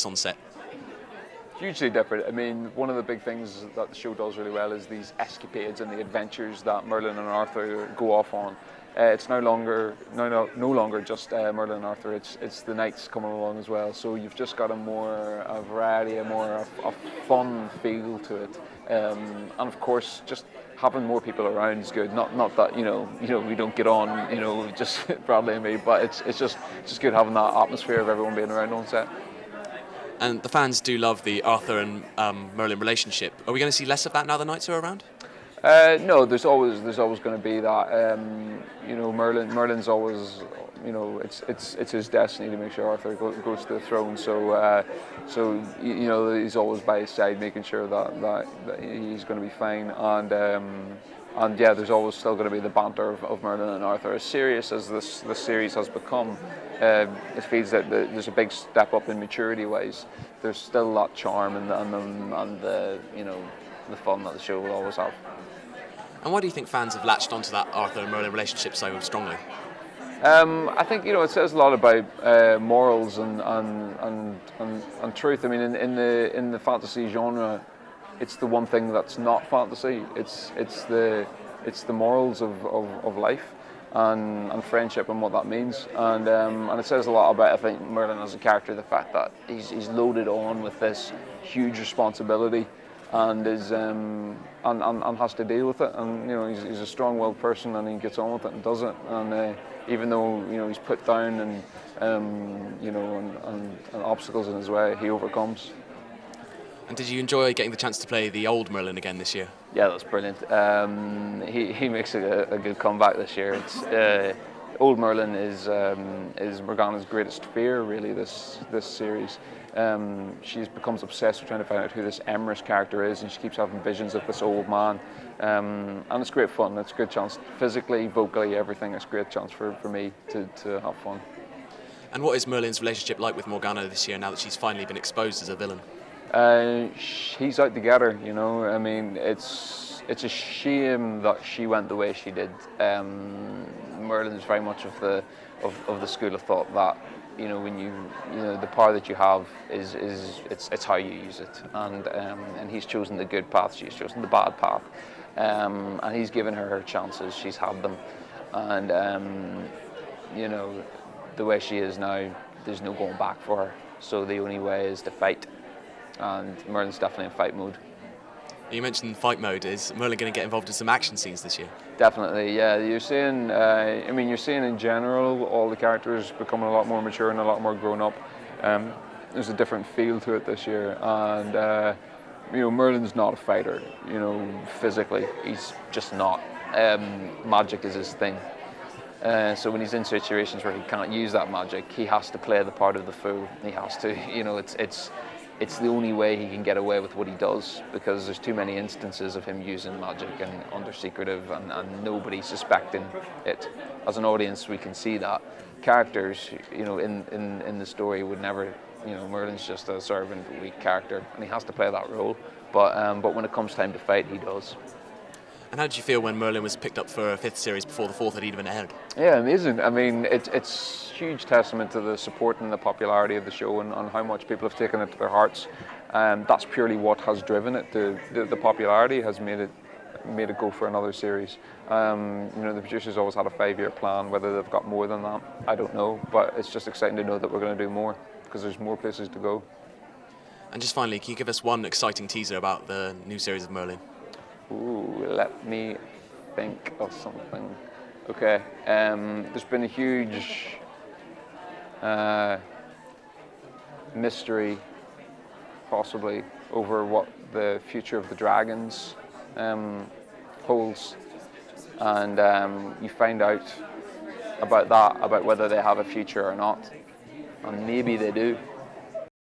on set? Hugely different. I mean, one of the big things that the show does really well is these escapades and the adventures that Merlin and Arthur go off on. It's no longer just Merlin and Arthur. It's the knights coming along as well. So you've just got a variety, a fun feel to it. And of course, just having more people around is good. Not that we don't get on just Bradley and me, but it's just good having that atmosphere of everyone being around on set. And the fans do love the Arthur and Merlin relationship. Are we going to see less of that now the knights are around? No, there's always going to be that. Merlin's always, it's his destiny to make sure Arthur goes to the throne. So he's always by his side, making sure that he's going to be fine. And yeah, there's always still going to be the banter of Merlin and Arthur. As serious as this series has become, it feels that there's a big step up in maturity-wise. There's still that charm and the fun that the show will always have. And why do you think fans have latched onto that Arthur and Merlin relationship so strongly? I think it says a lot about morals and truth. I mean, in the fantasy genre, it's the one thing that's not fantasy. It's the morals of life and friendship and what that means. And it says a lot about, I think, Merlin as a character, the fact that he's loaded on with this huge responsibility and is and has to deal with it. And he's a strong-willed person, and he gets on with it and does it. And even though he's put down and obstacles in his way, he overcomes. And did you enjoy getting the chance to play the old Merlin again this year? Yeah, that's brilliant. He makes a good comeback this year. It's old Merlin is Morgana's greatest fear, really. This series. She becomes obsessed with trying to find out who this Emrys character is, and she keeps having visions of this old man. And it's great fun. It's a good chance, physically, vocally, everything. It's a great chance for me to have fun. And what is Merlin's relationship like with Morgana this year, now that she's finally been exposed as a villain? He's out to get her, I mean, it's a shame that she went the way she did. Merlin's very much of the school of thought that when the power that you have it's how you use it, and he's chosen the good path, she's chosen the bad path, and he's given her chances, she's had them, and the way she is now, there's no going back for her. So the only way is to fight. And Merlin's definitely in fight mode. You mentioned fight mode. Is Merlin going to get involved in some action scenes this year? Definitely, yeah. You're seeing in general all the characters becoming a lot more mature and a lot more grown up. There's a different feel to it this year, and Merlin's not a fighter. Physically, he's just not. Magic is his thing. So when he's in situations where he can't use that magic, he has to play the part of the fool. He has to, it's the only way he can get away with what he does, because there's too many instances of him using magic and under secretive and nobody suspecting it. As an audience, we can see that. Characters, in the story would never, Merlin's just a servant, weak character, and he has to play that role. But when it comes time to fight, he does. And how did you feel when Merlin was picked up for a fifth series before the fourth had even aired? Yeah, amazing. I mean, it's huge testament to the support and the popularity of the show and how much people have taken it to their hearts. That's purely what has driven it. The popularity has made it go for another series. The producers always had a 5-year plan. Whether they've got more than that, I don't know. But it's just exciting to know that we're going to do more, because there's more places to go. And just finally, can you give us one exciting teaser about the new series of Merlin? Ooh, let me think of something. Okay, there's been a huge mystery, possibly, over what the future of the dragons holds, and you find out about that, about whether they have a future or not, and maybe they do.